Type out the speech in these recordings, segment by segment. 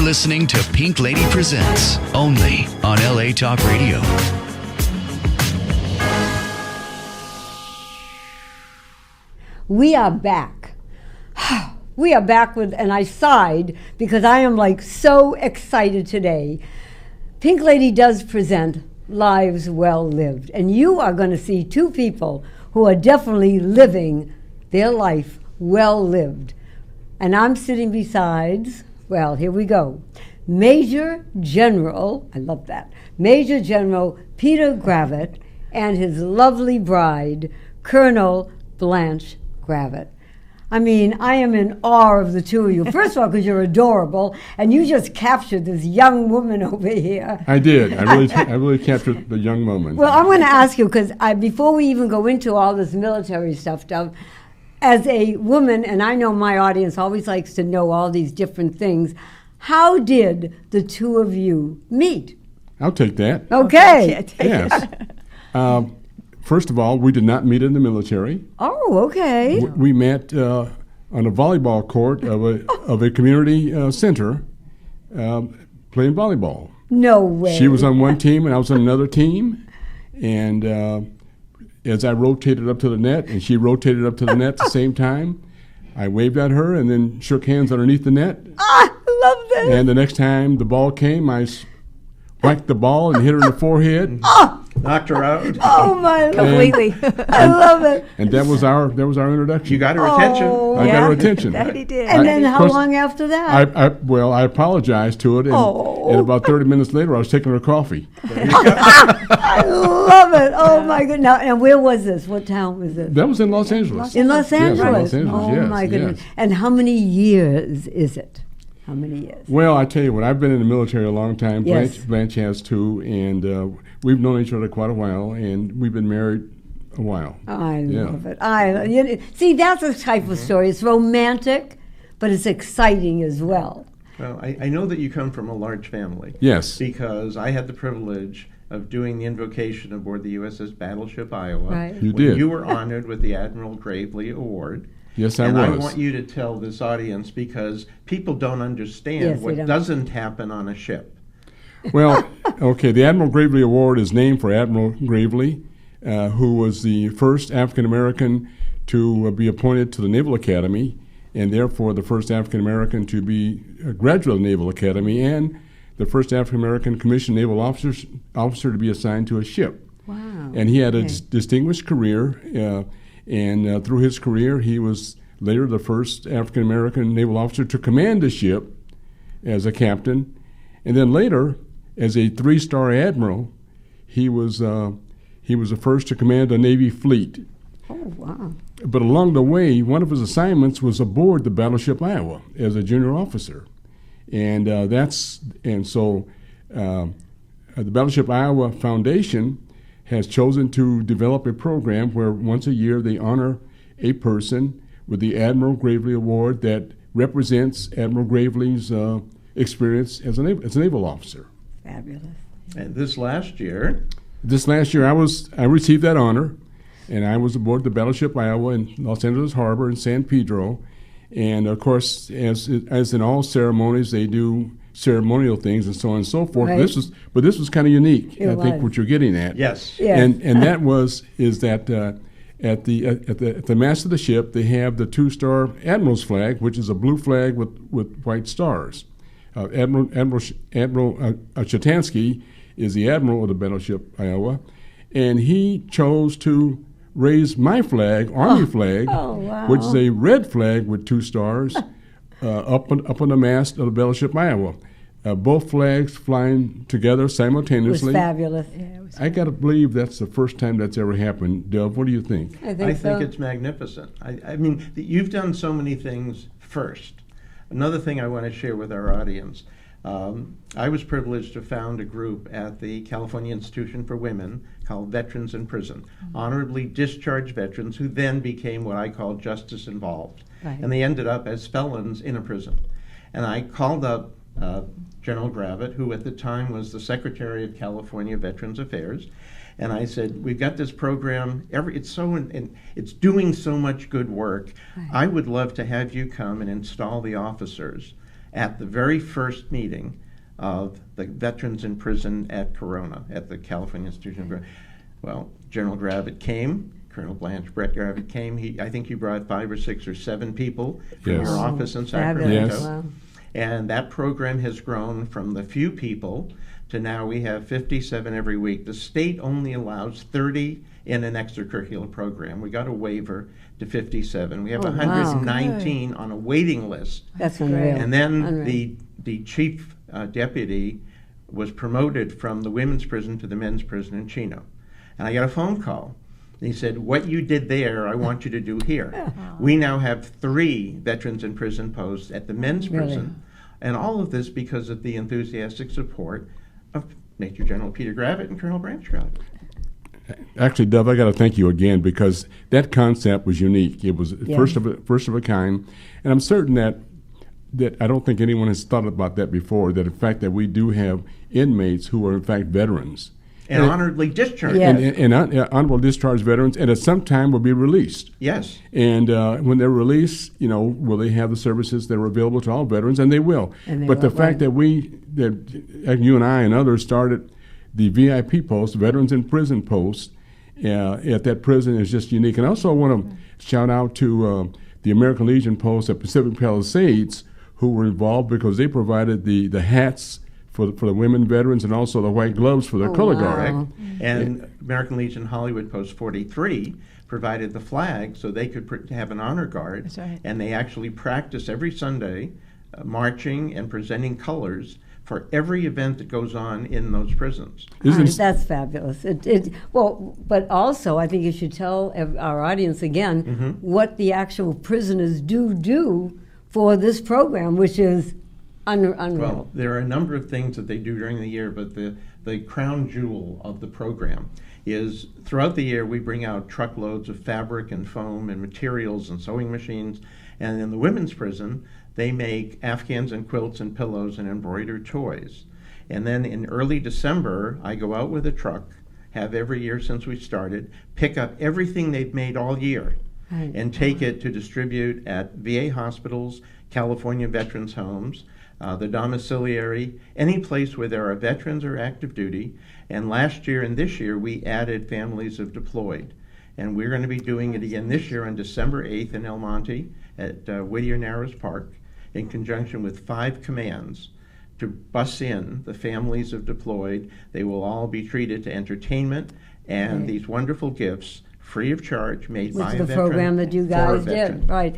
listening to Pink Lady Presents, only on LA Talk Radio. We are back. We are back with, and I sighed because I am like so excited today. Pink Lady does present Lives Well Lived, and you are going to see two people who are definitely living their life well lived. And I'm sitting besides, well, here we go, Major General, I love that, Major General Peter Gravett and his lovely bride, Colonel Blanche Gravett. I mean, I am in awe of the two of you. First of all, because you're adorable, and you just captured this young woman over here. I did. I really captured the young moment. Well, I'm going to ask you, because before we even go into all this military stuff, as a woman, and I know my audience always likes to know all these different things, how did the two of you meet? I'll take that. Okay. Yes. First of all, we did not meet in the military. Oh, okay. We met on a volleyball court of a community center playing volleyball. No way. She was on one team and I was on another team. And as I rotated up to the net and she rotated up to the net at the same time, I waved at her and then shook hands underneath the net. I love this. And the next time the ball came, I whacked the ball and hit her in the forehead. Knocked her out. Oh my! Completely. I love it. And that was our introduction. You got her attention. I got her attention. That he did. And then how long after that? I apologized to it, and about 30 minutes later, I was taking her coffee. I love it. Oh my goodness! Now, and where was this? What town was this? That was in Los Angeles. In Los Angeles. Yes, in Los Angeles. Oh yes, my goodness! yes. And how many years is it? How many years? Well, I tell you what, I've been in the military a long time. Yes. Blanche has too, and we've known each other quite a while, and we've been married a while. I love it. See, that's the type of story. It's romantic, but it's exciting as well. Well, I know that you come from a large family. Yes. Because I had the privilege of doing the invocation aboard the USS Battleship Iowa. Right. You when did. You were honored with the Admiral Gravely Award. Yes, I and was. I want you to tell this audience because people don't understand Yes, what they don't. doesn't happen on a ship. Well, okay, the Admiral Gravely Award is named for Admiral Gravely, who was the first African-American to be appointed to the Naval Academy, and therefore the first African-American to be a graduate of the Naval Academy, and the first African-American commissioned naval officer to be assigned to a ship. Wow. And he had a distinguished career, and through his career, he was later the first African-American naval officer to command a ship as a captain. And then later, as a 3-star admiral, he was the first to command a Navy fleet. Oh, wow. But along the way, one of his assignments was aboard the Battleship Iowa as a junior officer. And so the Battleship Iowa Foundation has chosen to develop a program where once a year they honor a person with the Admiral Gravely Award that represents Admiral Gravely's experience as a naval officer. Fabulous. And this last year, I received that honor, and I was aboard the Battleship Iowa in Los Angeles Harbor in San Pedro. And of course, as in all ceremonies, they do ceremonial things and so on and so forth. Right. This was kind of unique. It I think was. what you're getting at. yes. Yes. And that is that at the mast of the ship they have the 2-star admiral's flag, which is a blue flag with white stars. Admiral Chatansky is the admiral of the Battleship Iowa, and he chose to raise my flag, Army flag, wow. which is a red flag with 2 stars, up on the mast of the Battleship Iowa. Both flags flying together It was simultaneously. fabulous. I got to believe that's the first time that's ever happened. Dove, what do you think? I I think think so. it's magnificent. I mean, you've done so many things first. Another thing I want to share with our audience, I was privileged to found a group at the California Institution for Women called Veterans in Prison, honorably discharged veterans who then became what I call justice involved. Right. And they ended up as felons in a prison. And I called up General Gravett, who at the time was the Secretary of California Veterans Affairs, and I said, we've got this program, it's doing so much good work. Right. I would love to have you come and install the officers at the very first meeting of the veterans in prison at Corona, at the California Institution of Corona. Well, General Gravett came, Colonel Blanche Gravett came. I think he brought 5 or 6 or 7 people from Yes. your office in Fabulous. Sacramento. Yes. Wow. And that program has grown from the few people to now we have 57 every week. The state only allows 30 in an extracurricular program. We got a waiver to 57. We have Oh, wow. 119 on a waiting list. That's Great. unreal. And then Unreal. the chief deputy was promoted from the women's prison to the men's prison in Chino. And I got a phone call. And he said, what you did there, I want you to do here. We now have 3 veterans in prison posts at the men's Really? prison. And all of this because of the enthusiastic support of Major General Peter Gravett and Colonel Blanche Gravett. Actually, Dove, I got to thank you again because that concept was unique. It was Yeah. first of a kind, and I'm certain that I don't think anyone has thought about that before. That the fact that we do have inmates who are in fact veterans And honorably discharged. Yeah. and honorable discharge veterans, and at some time will be released. Yes. And when they're released, will they have the services that are available to all veterans? And they will. And they but the will, fact right. that you and I and others started the VIP post, Veterans in Prison post, at that prison is just unique. And I also want to shout out to the American Legion post at Pacific Palisades, who were involved because they provided the hats for the women veterans and also the white gloves for their Oh, color wow. guard. Correct. And American Legion Hollywood Post 43 provided the flag so they could have an honor guard. That's right. And they actually practice every Sunday marching and presenting colors for every event that goes on in those prisons. That's fabulous. Well, but also I think you should tell our audience again what the actual prisoners do for this program, which is unreal. Well, there are a number of things that they do during the year, but the crown jewel of the program is throughout the year we bring out truckloads of fabric and foam and materials and sewing machines. And in the women's prison, they make Afghans and quilts and pillows and embroidered toys. And then in early December, I go out with a truck, have every year since we started, pick up everything they've made all year Right. and take it to distribute at VA hospitals, California veterans homes, the domiciliary, any place where there are veterans or active duty. And last year and this year, we added families of deployed. And we're going to be doing it again this year on December 8th in El Monte at Whittier Narrows Park in conjunction with 5 commands to bus in the families of deployed. They will all be treated to entertainment and Right. these wonderful gifts free of charge made Which by is a the veteran program that you for a guys veteran. did, right?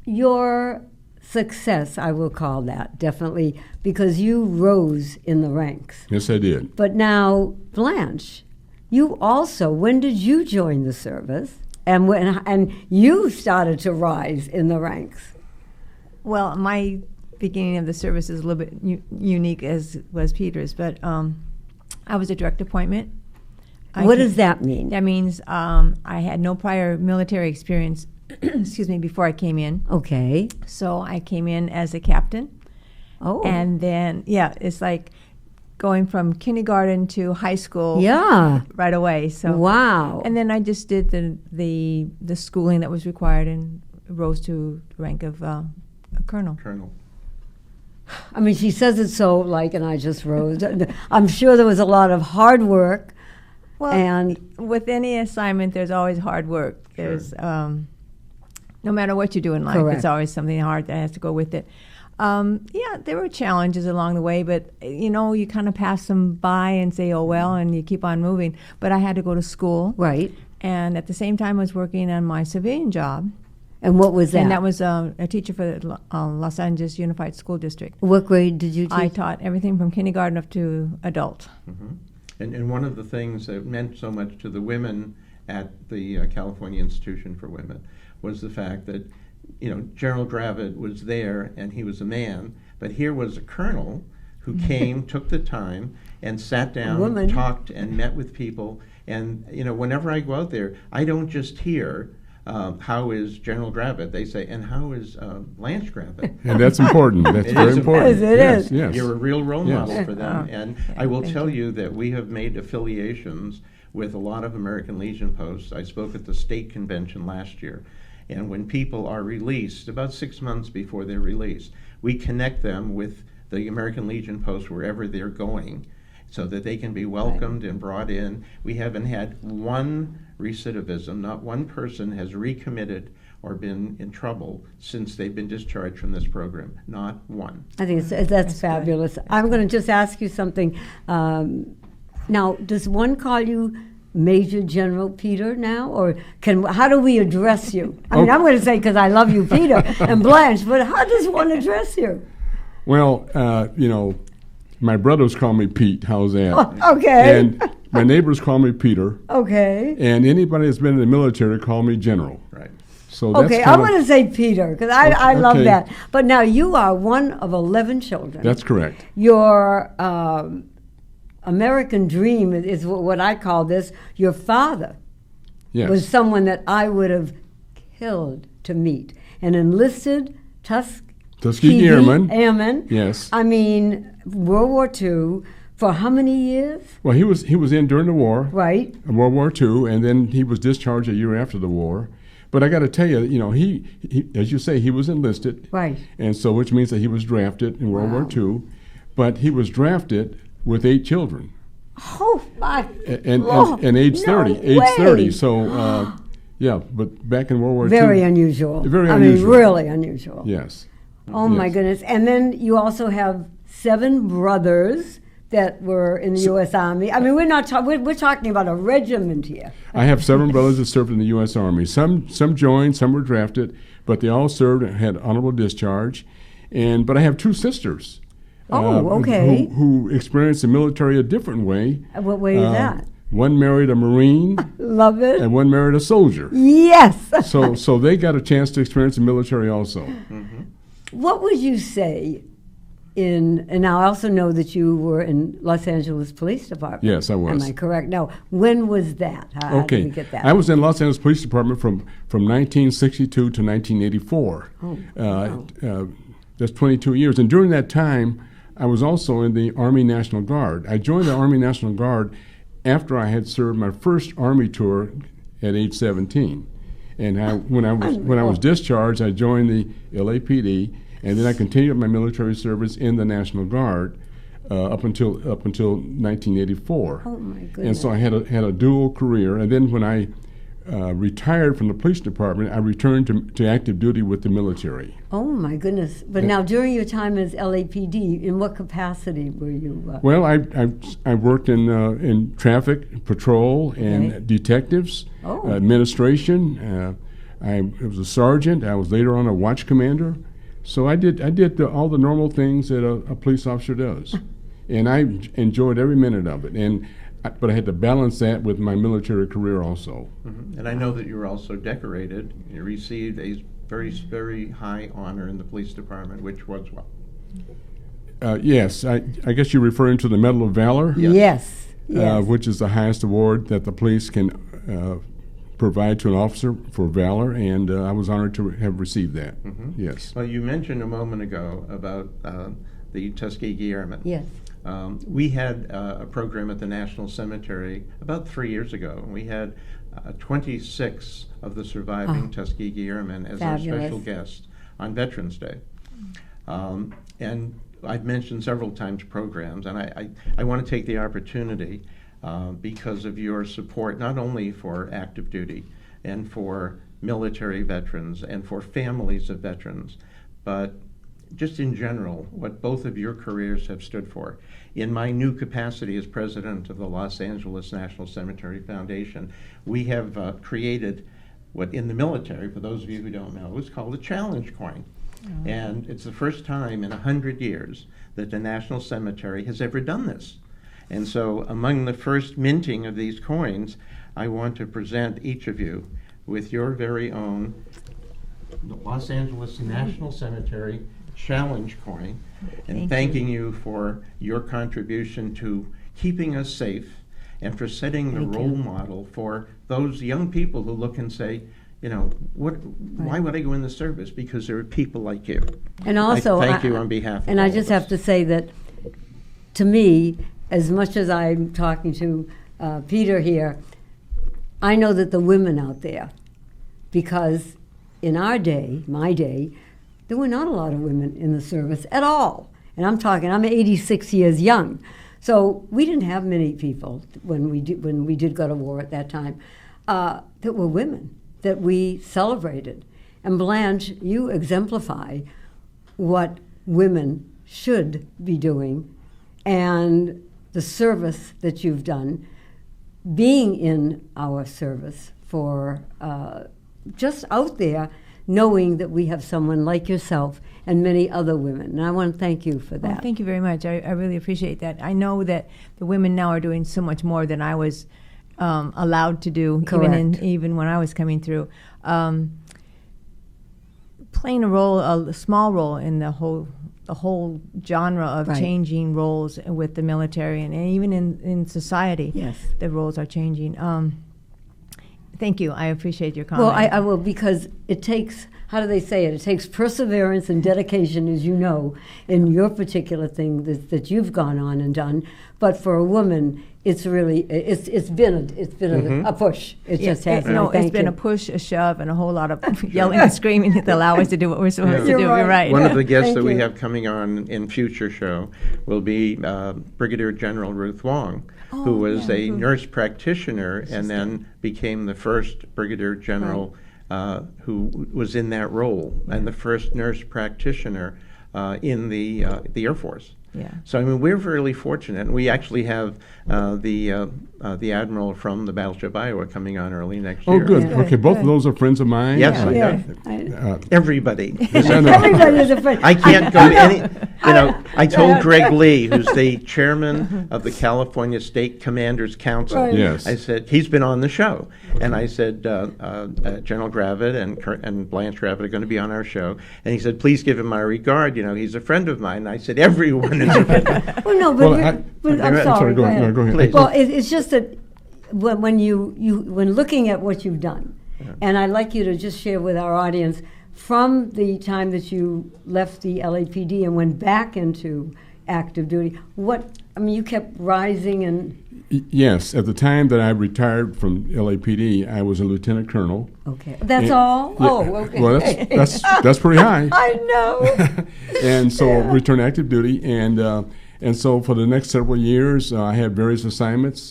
Your success, I will call that, definitely, because you rose in the ranks. Yes, I did. But now, Blanche, you also, when did you join the service? And you started to rise in the ranks. Well, my beginning of the service is a little bit unique as was Peter's, but I was a direct appointment. What does that mean? That means I had no prior military experience, excuse me, before I came in. Okay. So I came in as a captain. Oh. And then, yeah, it's like going from kindergarten to high school Yeah. right away. So Wow. And then I just did the schooling that was required and rose to the rank of a colonel. Colonel. I mean, she says it so like, and I just rose. I'm sure there was a lot of hard work. Well, And- with any assignment, there's always hard work. Sure. There's no matter what you do in life, Correct. it's always something hard that has to go with it. Yeah, there were challenges along the way, but you kind of pass them by and say, "Oh well," and you keep on moving. But I had to go to school, Right. and at the same time, I was working on my civilian job, And what was that? and that was a teacher for the Los Angeles Unified School District. What grade did you teach? I taught everything from kindergarten up to adult. And one of the things that meant so much to the women at the California Institution for Women was the fact that, General Gravett was there and he was a man, but here was a colonel who came, took the time, and sat down, Woman. talked, and met with people. And, whenever I go out there, I don't just hear, how is General Gravett? They say, and how is Blanche Gravett? And that's important. That's It very is important. important. It yes, is. Yes. You're a real role Yes. model for them. Oh, And yeah, I will thank tell you. you that we have made affiliations with a lot of American Legion posts. I spoke at the state convention last year. And when people are released, about 6 months before they're released, We connect them with the American Legion post wherever they're going so that they can be welcomed and brought in. We haven't had one recidivism. Not one person has recommitted or been in trouble since they've been discharged from this program. Not one. I think that's fabulous. good. I'm going to just ask you something. Now, does one call you Major General Peter now, or how do we address you? I mean, I'm going to say because I love you, Peter and Blanche, but how does one address you? Well, my brothers call me Pete. How's that? Oh, okay. And my neighbors call me Peter. Okay. And anybody that's been in the military call me General. Right. So that's Okay, kind I'm of- going to say Peter because I love okay. that. But now you are one of 11 children. That's correct. Your American dream is what I call this. Your father Yes. was someone that I would have killed to meet. An enlisted Tuskegee Airman. Yes. Yes. I mean, World War II for how many years? Well, he was in during the war, Right. World War II, and then he was discharged a year after the war. But I got to tell you, he, as you say, he was enlisted. Right. And so, which means that he was drafted in World War II. But he was drafted with 8 children. Oh my! And age 30. No Age way. 30. So, yeah, but back in World War II. Very unusual. Very I unusual. mean, really unusual. Yes. Oh my Yes. goodness! And then you also have 7 brothers that were in the U.S. Army. I mean, we're not we're talking about a regiment here. I have 7 brothers that served in the U.S. Army. Some joined, some were drafted, but they all served and had honorable discharge. But I have 2 sisters. Oh, okay. Who experienced the military a different way. What way is that? One married a Marine, Love it. and one married a soldier. Yes. So they got a chance to experience the military also. What would you say and now I also know that you were in Los Angeles Police Department. Yes, I was. Am I correct? Now, when was that? How Okay. did we get that? I was in Los Angeles Police Department from 1962 to 1984. Oh, wow. That's 22 years. And during that time, I was also in the Army National Guard. I joined the Army National Guard after I had served my first Army tour at age 17. And when I was discharged, I joined the LAPD, and then I continued my military service in the National Guard up until 1984. Oh my goodness! And so I had a dual career. And then when I retired from the police department, I returned to active duty with the military. Oh my goodness! But now, during your time as LAPD, in what capacity were you? Well, I worked in traffic patrol and detectives, Oh. administration. I was a sergeant. I was later on a watch commander. So I did all the normal things that a police officer does, and I enjoyed every minute of it. But I had to balance that with my military career also. Mm-hmm. And I know that you were also decorated. You received a very, very high honor in the police department, which was what? Yes, I guess you're referring to the Medal of Valor, Yes. Yes. which is the highest award that the police can provide to an officer for valor, and I was honored to have received that. Mm-hmm. Yes. Well, you mentioned a moment ago about the Tuskegee Airmen. Yes. We had a program at the National Cemetery about 3 years ago. We had 26 of the surviving Tuskegee Airmen as Fabulous. our special guests on Veterans Day. And I've mentioned several times programs, and I want to take the opportunity because of your support, not only for active duty and for military veterans and for families of veterans, but just in general, what both of your careers have stood for. In my new capacity as president of the Los Angeles National Cemetery Foundation, we have created what in the military, for those of you who don't know, is called a challenge coin. Oh. And it's the first time in 100 years that the National Cemetery has ever done this. And so among the first minting of these coins, I want to present each of you with your very own Los Angeles National Cemetery Challenge coin, and thanking you for your contribution to keeping us safe and for setting the role model for those young people who look and say, you know, why would I go in the service? Because there are people like you. And also, I thank you on behalf of and all I of just us. have to say that, to me, as much as I'm talking to Peter here, I know that the women out there, because in our day, my day, there were not a lot of women in the service at all. And I'm 86 years young. So we didn't have many people when we did go to war at that time that were women that we celebrated. And Blanche, you exemplify what women should be doing and the service that you've done, being in our service for just out there, knowing that we have someone like yourself and many other women. And I want to thank you for that. Well, thank you very much. I really appreciate that. I know that the women now are doing so much more than I was allowed to do, even when I was coming through. Playing a small role in the whole genre of changing roles with the military and even in society. Yes. The roles are changing. Thank you. I appreciate your comment. Well, I will, because it takes, how do they say it? It takes perseverance and dedication, as you know, in your particular thing that you've gone on and done. But for a woman, it's really it's been a push. It just has. No, it's been a push, a shove, and a whole lot of yelling and screaming to allow us to do what we're supposed to do. You're right. One of the guests that we have coming on in future show will be Brigadier General Ruth Wong, who was a nurse practitioner and then became the first Brigadier General who was in that role, and the first nurse practitioner in the Air Force. Yeah. So I mean, we're really fortunate, and we actually have the admiral from the battleship Iowa coming on early next year. Oh, good. Yeah. Okay, both of those are friends of mine. Yes, Yeah. I know. Everybody. Everybody is a friend. I can't go to any. I told Greg Lee, who's the chairman of the California State Commanders Council. Right. Yes. I said he's been on the show, and I said General Gravett and Blanche Gravett are going to be on our show, and he said please give him my regard. He's a friend of mine. And I said everyone is a friend. Well, no, but I'm sorry. Go ahead. No, go ahead. Please. Well, it's just that when when looking at what you've done, and I'd like you to just share with our audience from the time that you left the LAPD and went back into active duty. You kept rising and. Yes, at the time that I retired from LAPD, I was a lieutenant colonel. Okay, that's all. Yeah, Oh, okay. Well, that's pretty high. I know. And so returned active duty, and so for the next several years, I had various assignments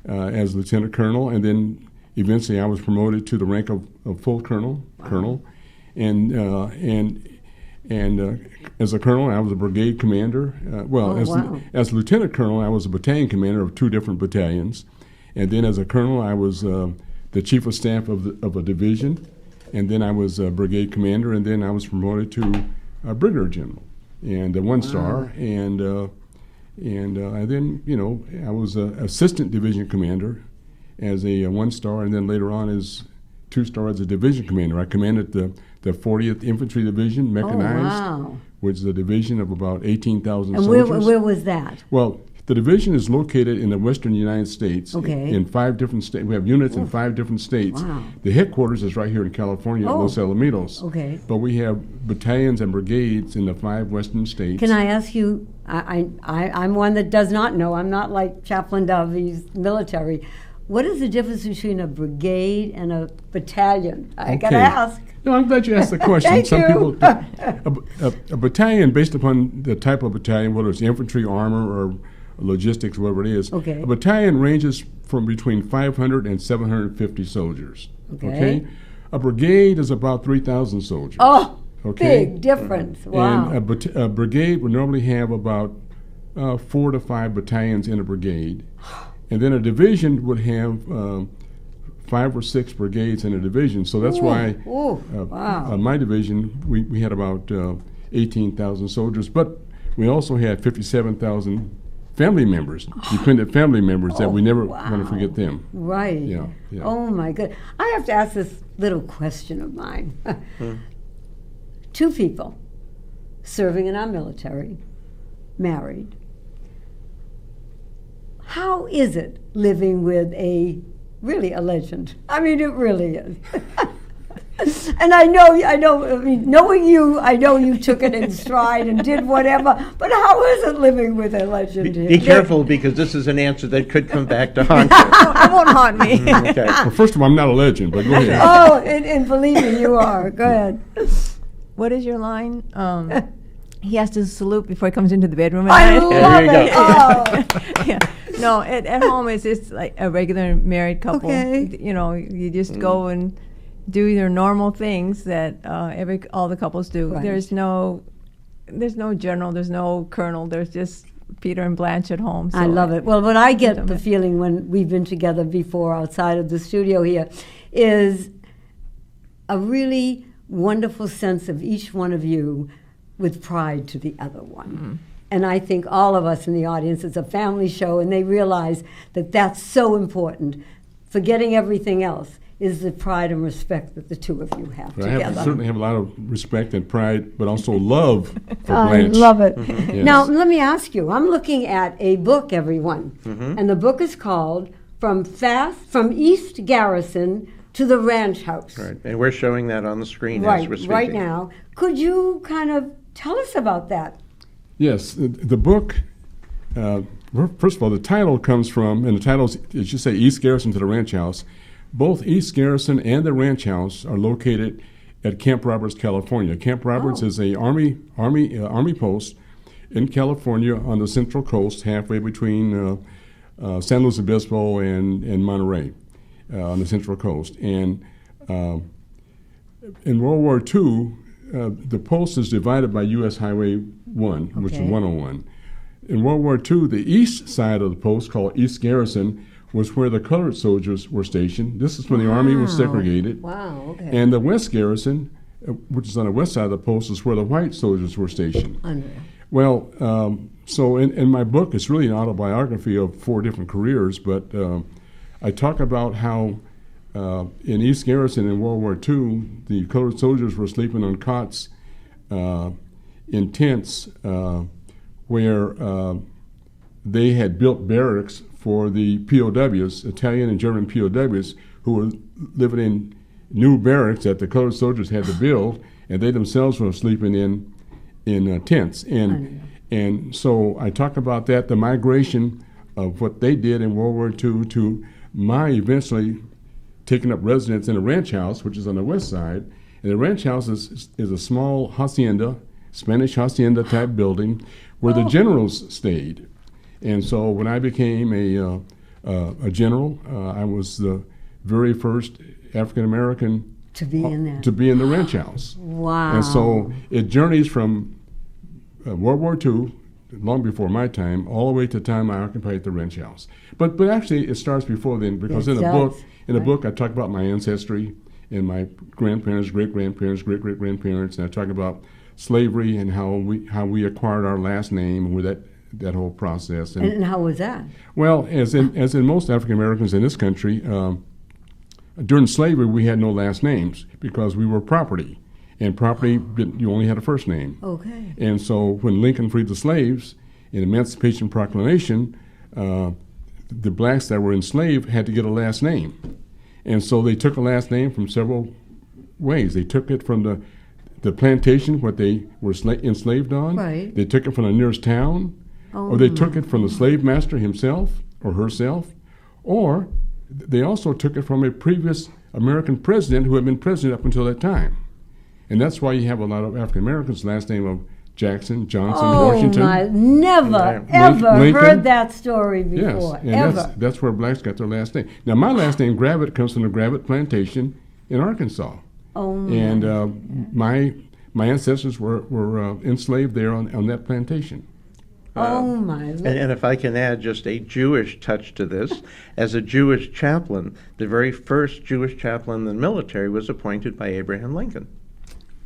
as lieutenant colonel, and then eventually I was promoted to the rank of full colonel. And as a colonel, I was a brigade commander. As lieutenant colonel, I was a battalion commander of 2 different battalions, and then as a colonel, I was the chief of staff of a division, and then I was a brigade commander, and then I was promoted to a brigadier general and a 1-star, and then I was an assistant division commander as a 1-star, and then later on as 2-star as a division commander. I commanded the 40th Infantry Division, mechanized, which is a division of about 18,000 soldiers. And where was that? Well, the division is located in the western United States. Okay. In 5 different states. We have units in 5 different states. Wow. The headquarters is right here in California at Los Alamitos. Okay. But we have battalions and brigades in the 5 western states. Can I ask you, I'm one that does not know, I'm not like Chaplain Dove, he's military. What is the difference between a brigade and a battalion? I got to ask. No, I'm glad you asked the question. Thank Some you. people, a battalion, based upon the type of battalion, whether it's infantry, armor, or logistics, whatever it is, Okay. a battalion ranges from between 500 and 750 soldiers. Okay. A brigade is about 3,000 soldiers. Oh, Okay. big difference. Wow. And a brigade would normally have about 4 to 5 battalions in a brigade. And then a division would have 5 or 6 brigades in a division. So that's why wow. my division, we had about 18,000 soldiers. But we also had 57,000 family members, dependent family members, that we never want to forget them. Right. Yeah. Oh, my goodness. I have to ask this little question of mine. 2 people serving in our military, married. How is it living with a legend? I mean, it really is. And I mean, knowing you, I know you took it in stride and did whatever, but how is it living with a legend here? Be careful, because this is an answer that could come back to haunt you. It won't haunt me. Okay. Well, first of all, I'm not a legend, but go ahead. Oh, and believe me, you are. Go ahead. what is your line? He has to salute before he comes into the bedroom. I At love there you it. go. Oh. yeah. No, at home it's just like a regular married couple. Okay. You know, you just go and do your normal things that all the couples do. Right. There's no general, there's no colonel. There's just Peter and Blanche at home. So I love it. Well, what I get love the it. feeling when we've been together before outside of the studio here is a really wonderful sense of each one of you with pride to the other one. Mm-hmm. And I think all of us in the audience, it's a family show, and they realize that that's so important. Forgetting everything else is the pride and respect that the two of you have I together. certainly have a lot of respect and pride, but also love for I Blanche. love it. Yes. Now, let me ask you. I'm looking at a book, everyone, and the book is called From East Garrison to the Ranch House. Right, and we're showing that on the screen as we're speaking. Right now. Could you kind of tell us about that? Yes, the book, first of all, the title comes from, and the title is, it should say East Garrison to the Ranch House. Both East Garrison and the Ranch House are located at Camp Roberts, California. Camp Roberts is a army post in California on the Central Coast, halfway between San Luis Obispo and Monterey on the Central Coast. And in World War II, the post is divided by U.S. Highway 1, which is Okay. 101. In World War II, the east side of the post, called East Garrison, was where the colored soldiers were stationed. This is when the Army was segregated. Wow, okay. And the West Garrison, which is on the west side of the post, is where the white soldiers were stationed. Unreal. Well, so in my book, it's really an autobiography of 4 different careers, but I talk about how in East Garrison in World War II, the colored soldiers were sleeping on cots in tents where they had built barracks for the POWs, Italian and German POWs, who were living in new barracks that the colored soldiers had to build, and they themselves were sleeping in tents. And so I talk about that, the migration of what they did in World War II to my eventually taking up residence in a ranch house, which is on the west side. And the ranch house is a small hacienda, Spanish hacienda type building, where the generals stayed. And so when I became a general, I was the very first African American To be in there. to be in the ranch house. Wow. And so it journeys from World War II, long before my time, all the way to the time I occupied the ranch house. But actually, it starts before then, because It in the does, book, I talk about my ancestry and my grandparents, great-grandparents, great-great-grandparents, and I talk about slavery and how we acquired our last name and where that whole process. And how was that? Well, as in most African Americans in this country, during slavery we had no last names because we were property, and property you only had a first name. Okay. And so when Lincoln freed the slaves in Emancipation Proclamation, the blacks that were enslaved had to get a last name, and so they took a last name from several ways. They took it from the plantation what they were enslaved on. Right. They took it from the nearest town. Or they took it from the slave master himself or herself, or they also took it from a previous American president who had been president up until that time. And that's why you have a lot of African Americans, last name of Jackson, Johnson, Washington. Oh, my, never, ever Lincoln. heard that story Yes, before. and Ever. that's where blacks got their last name. Now, my last name, Gravett, comes from the Gravett Plantation in Arkansas. Oh, my. And my ancestors were enslaved there on that plantation. Oh, my. And if I can add just a Jewish touch to this, as a Jewish chaplain, the very first Jewish chaplain in the military was appointed by Abraham Lincoln.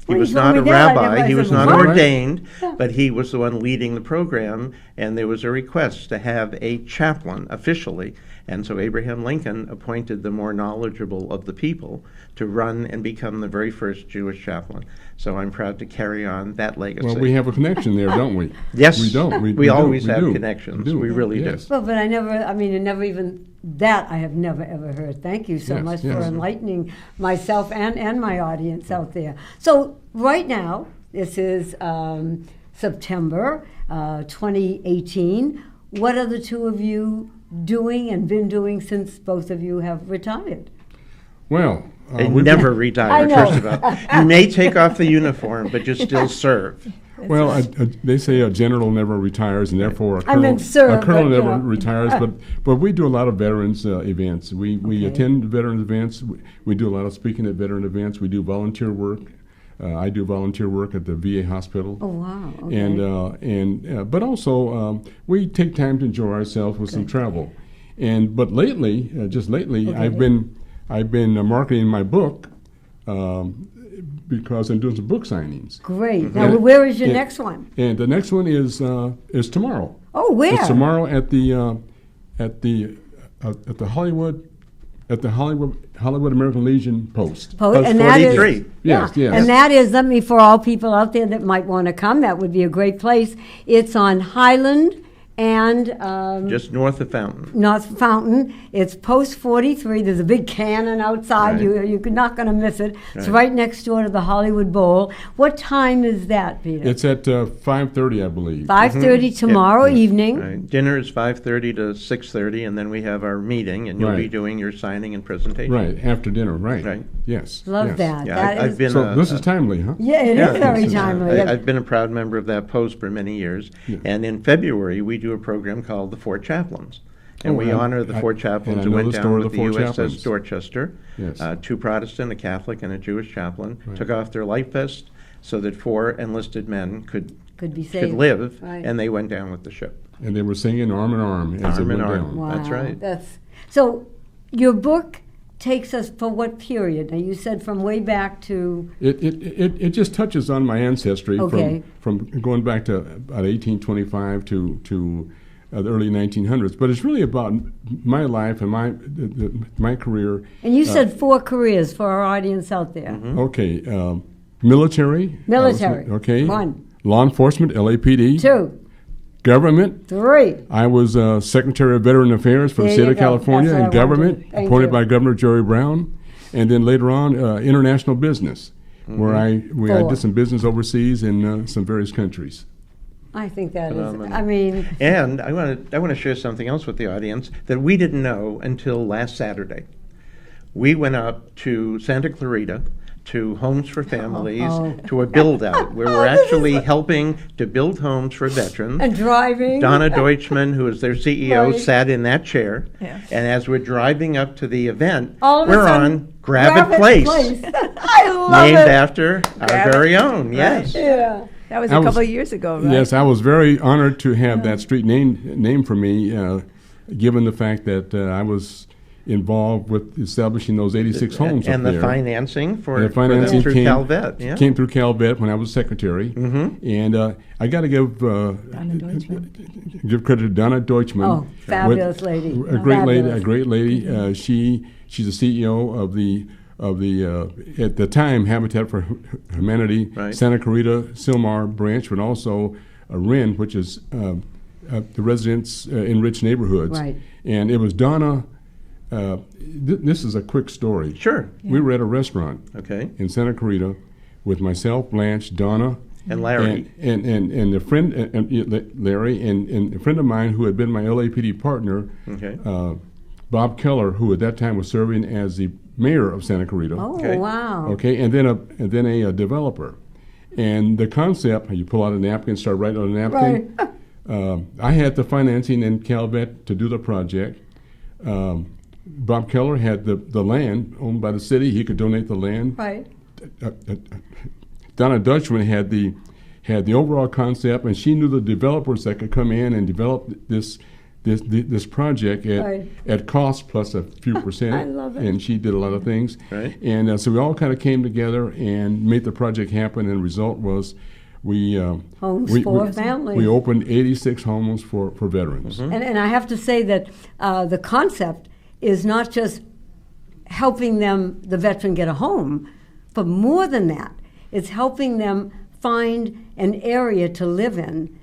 He Well, was you not told a me that. I rabbi, never- he I was said, not "What?" ordained, Yeah. but he was the one leading the program, and there was a request to have a chaplain officially. And so Abraham Lincoln appointed the more knowledgeable of the people to run and become the very first Jewish chaplain. So I'm proud to carry on that legacy. Well, we have a connection there, don't we? Yes, We don't. we do. always have do. connections. do. We really do. Yes. Well, but I never even, that I have never ever heard. Thank you so Yes, much yes. for enlightening myself and my audience out there. So right now, this is September 2018. What are the two of you doing and been doing since both of you have retired? Well, They we- never I retire, know. first of all. You may take off the uniform, but you still serve. Well, they say a general never retires, and therefore a I colonel, meant sir, a colonel but, never yeah. retires. But we do a lot of veterans events. We Okay. attend veterans events. We do a lot of speaking at veteran events. We do volunteer work. I do volunteer work at the VA hospital. Oh, wow. Okay. But also we take time to enjoy ourselves with some travel. But lately, just lately, Okay. I've been marketing my book. Because I'm doing some book signings. Great. Now, And- where is your and- next one? And the next one is tomorrow. Oh, where? It's tomorrow at the Hollywood American Legion Post. And that is 43. Yes, yes. And that is, let me, for all people out there that might want to come, that would be a great place. It's on Highland and Just north of Fountain. North Fountain. It's post 43. There's a big cannon outside. Right. You're not going to miss it. It's Right. right next door to the Hollywood Bowl. What time is that, Peter? It's at 5:30, I believe. 5:30 tomorrow evening. Right. Dinner is 5:30 to 6:30, and then we have our meeting, and you'll be Right. doing your signing and presentation. Right, after dinner, right. Right. Yes. Love yes. that. Yeah, That I've is- been So this is timely, huh? Yeah, it is very timely. I've been a proud member of that post for many years. And in February, we do a program called the Four Chaplains. And Oh, we and honor the I- four and chaplains I who know went the down story of with the the four USS chaplains. Dorchester. Yes. 2 Protestant, a Catholic, and a Jewish chaplain Right. took off their life vest so that 4 enlisted men could Could be saved. live, Right. and they went down with the ship. And they were singing arm in arm as they Arm in went arm. down. Wow. That's right. So your book takes us for what period? Now, you said from way back to, It just touches on my ancestry Okay. from going back to about 1825 to the early 1900s. But it's really about my life and my career. and you said 4 careers for our audience out there. Mm-hmm. Okay, military. Military. Okay. 1. Law enforcement, LAPD. 2. Government. 3. I was Secretary of Veteran Affairs for the There state you of go. California That's what and I wanted government, to- thank appointed you. by Governor Jerry Brown. And then later on, international business, where I 4. did some business overseas in some various countries. I think that is, Phenomenal. I mean, And I want to share something else with the audience that we didn't know until last Saturday. We went up to Santa Clarita to Homes for Families Oh. to a build out where we're actually helping to build homes for veterans. and driving. Donna Deutschman, who is their CEO, Right. sat in that chair. Yeah. And as we're driving up to the event, All of a we're sudden, on Gravett Place, I love named it. after our Gravett. very own. Yes. Yeah. That was I a was- couple of years ago, right? Yes, I was very honored to have that street named for me, given the fact that I was involved with establishing those 86 homes And up the there. financing for, And the for them financing through came, Calvet. Yeah. came through Calvet when I was secretary. And I got to give credit to Donna Deutschman. Oh, fabulous lady. A great lady. Fabulous. A great lady. She's the CEO of the at the time Habitat for Humanity Right. Santa Clarita Silmar branch, but also REN, which is the residents in rich neighborhoods. Right. And it was Donna. This is a quick story. Sure. We were at a restaurant Okay. in Santa Clarita with myself, Blanche, Donna, And Larry. and a friend, Larry, and a friend of mine who had been my LAPD partner, Okay. Bob Keller, who at that time was serving as the mayor of Santa Clarita. Oh, Okay. wow. Okay, and then a developer, and the concept: you pull out a napkin, start writing on a napkin. Right. I had the financing in Calvet to do the project. Bob Keller had the land owned by the city; he could donate the land. Right. Donna Dutchman had the overall concept, and she knew the developers that could come in and develop this project Right. at cost plus a few percent. I love it. And she did a lot of things. Right. And so we all kind of came together and made the project happen. And the result was we Homes for families. We opened 86 homes for veterans. And I have to say that the concept is not just helping them, the veteran, get a home, but more than that, it's helping them find an area to live in,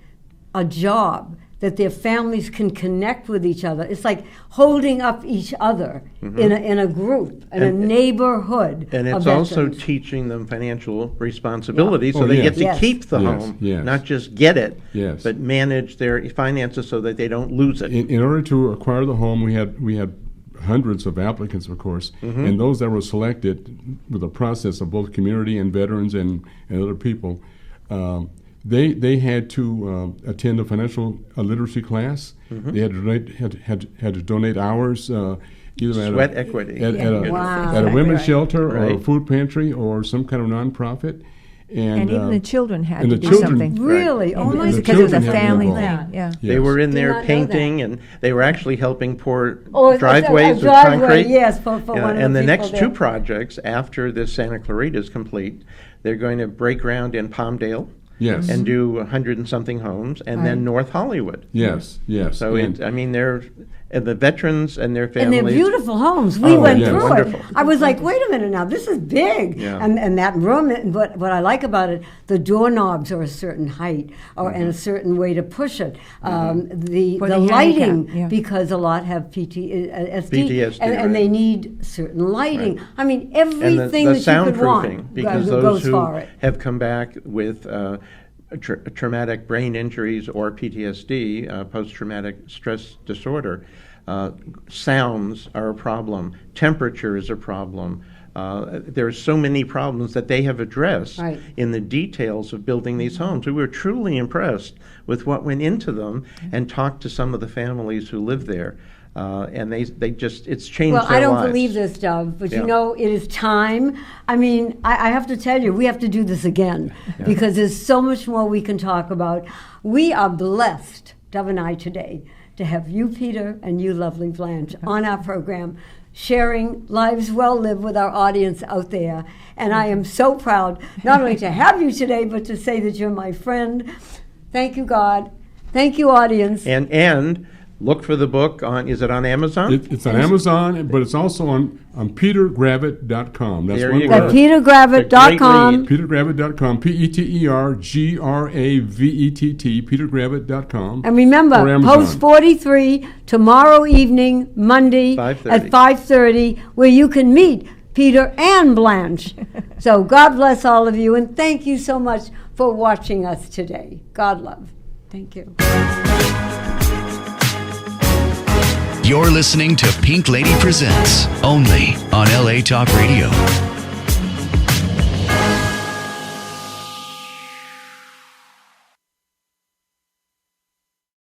a job, that their families can connect with each other. It's like holding up each other in a group, in a And- neighborhood. And of it's also veterans. teaching them financial responsibility so Oh, they yes. get to Yes. keep the Yes, home, yes. not just get it, Yes. but manage their finances so that they don't lose it. In order to acquire the home, we had hundreds of applicants, of course, and those that were selected with a process of both community and veterans and other people, they had to attend a financial literacy class. They had to donate hours. Either Sweat equity. at a women's shelter or a food pantry or some kind of nonprofit. And even the children had and to the do children- something. Really? Right. Oh my And the Because it was a children had to be family involved. thing. Yeah. They Yes. were in Did there not know painting, and they were actually helping pour Oh, driveways a with driveway, concrete. yes, for one of And the the next people two there. projects, after this Santa Clarita is complete, they're going to break ground in Palmdale Yes. and do 100 and something homes, and then North Hollywood. Yes. So And- they're and the veterans and their And families. they're beautiful homes. We Oh, went yes. through Wonderful. it. I was like, wait a minute now, this is big. Yeah. And that room, but what I like about it, the doorknobs are a certain height and a certain way to push it. The For the lighting, handicap, yeah. because a lot have PTSD, PTSD, and right. they need certain lighting. Right. I mean, and everything the that you could soundproofing, want because goes those who for it. have come back with traumatic brain injuries or PTSD, post-traumatic stress disorder, sounds are a problem. Temperature is a problem. There are so many problems that they have addressed Right. in the details of building these homes. We were truly impressed with what went into them, and talked to some of the families who live there. And they just, it's changed Well, their I don't lives. believe this, Dove, but Yeah. you know, it is time. I mean, I have to tell you, we have to do this again because there's so much more we can talk about. We are blessed, Dove and I, today, to have you, Peter, and you, lovely Blanche, on our program, sharing lives well lived with our audience out there. And I am so proud not only to have you today, but to say that you're my friend. Thank you, God. Thank you, audience. And look for the book is it on Amazon? It's on Amazon, but it's also on petergravett.com. That's There one you word. go. PeterGravett.com. petergravett.com, PeterGravett, petergravett.com. And remember, Or Amazon. Post 43 tomorrow evening, Monday 5:30. at 5:30, where you can meet Peter and Blanche. So God bless all of you, and thank you so much for watching us today. God love. Thank you. You're listening to Pink Lady Presents, only on LA Talk Radio.